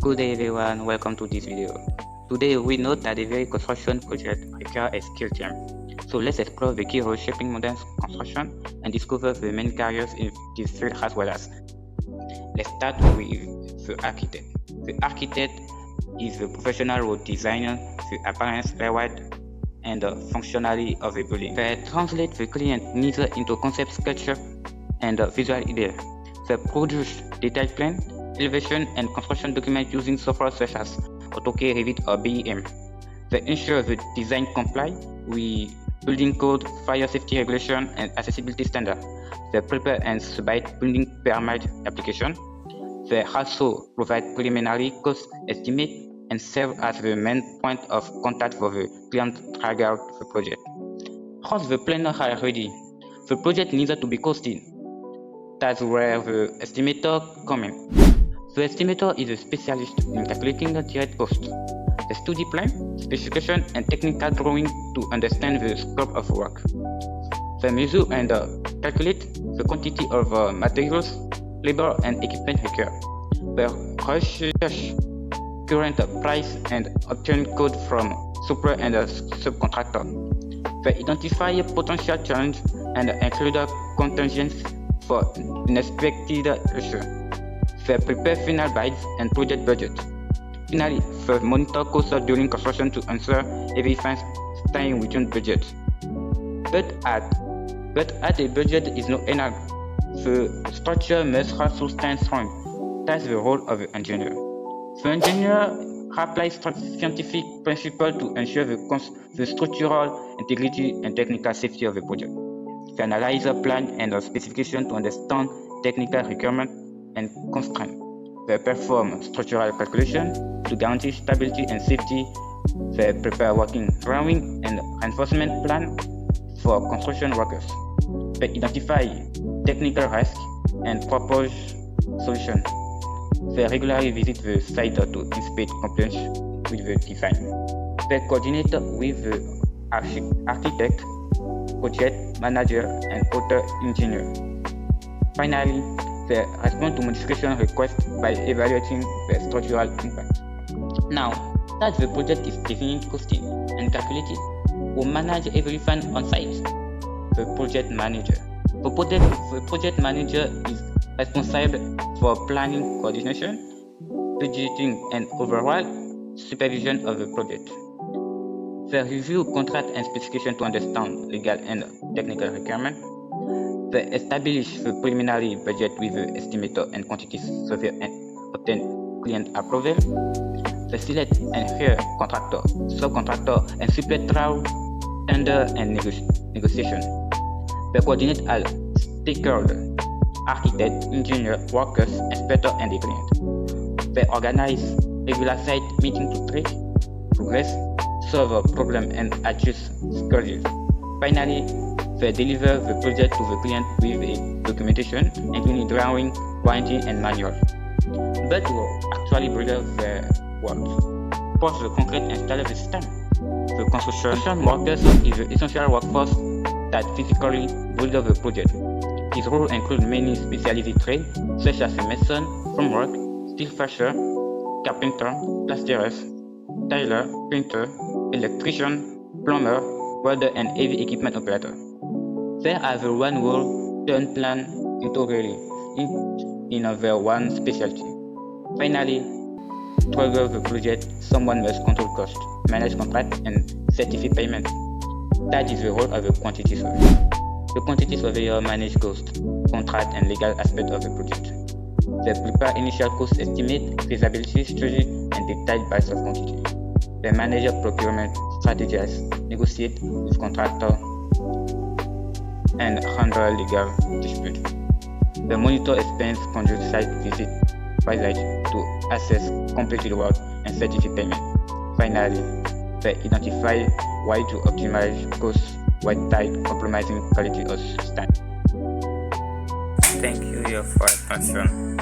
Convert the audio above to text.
Good day everyone, welcome to this video. Today we know that every construction project requires a skill team. So let's explore the key roles shaping modern construction and discover the main careers in this field as well as. Let's start with the architect. The architect is the professional who designs the appearance, layout, and the functionality of a building. They translate the client needs into concept, sketch, and visual idea. They produce detailed plan, elevation, and construction documents using software such as AutoCAD, Revit, or BIM. They ensure the design comply with building code, fire safety regulation, and accessibility standards. They prepare and submit building permit application. They also provide preliminary cost estimate and serve as the main point of contact for the client throughout the project. Once the planners are ready, the project needs to be costed. That's where the estimator comes in. The estimator is a specialist in calculating the direct cost. They study plan, specification, and technical drawing to understand the scope of work. They measure and calculate the quantity of materials, labor, and equipment required. They research current price and obtain code from supplier and subcontractor. They identify potential challenges and include contingencies for unexpected issues. They prepare final bids and project budget. Finally, they monitor costs during construction to ensure everything staying within budget. But at a budget is not enough. The structure must also stand strong. That's the role of the engineer. The engineer applies scientific principles to ensure the structural integrity and technical safety of the project. They analyze the plan and the specification to understand technical requirements and constraints. They perform structural calculation to guarantee stability and safety. They prepare working drawing and reinforcement plan for construction workers. They identify technical risks and propose solutions. They regularly visit the site to inspect compliance with the design. They coordinate with the architect, project manager, and other engineer. Finally, they respond to modification requests by evaluating the structural impact. Now that the project is defined, costed, and calculated, we manage everything on site. The project manager. The project manager is responsible for planning, coordination, budgeting, and overall supervision of the project. They review contract and specification to understand legal and technical requirements. They establish the preliminary budget with the estimator and quantity survey and obtain client approval. They select and hire contractor, subcontractor, and supply through tender and negotiation. They coordinate all stakeholders, architect, engineer, workers, inspector, and the client. They organize regular site meetings to track progress, solve a problem, and adjust schedules. Finally, they deliver the project to the client with a documentation, including drawing, warranty, and manual. But we actually build the work. First, the concrete install the system. The construction workers is the essential workforce that physically build the project. His role includes many specialty trades such as a mason, formwork, steel fasher, carpenter, plasterers, tailor, painter, electrician, plumber, welder, and heavy equipment operator. There are the one who turn plan into really in their one specialty. Finally, throughout the project, someone must control cost, manage contract, and certify payment. That is the role of the quantity surveyor. The quantity surveyor manages cost, contract, and legal aspects of the project. They prepare initial cost estimate, feasibility study, and detailed price of quantity. They manage procurement, strategize, negotiate with contractor, and handle legal dispute. They monitor expense, conduct site visit, to assess completed work, and certify payment. Finally, they identify way to optimize costs while compromising quality or standard. Thank you for your attention.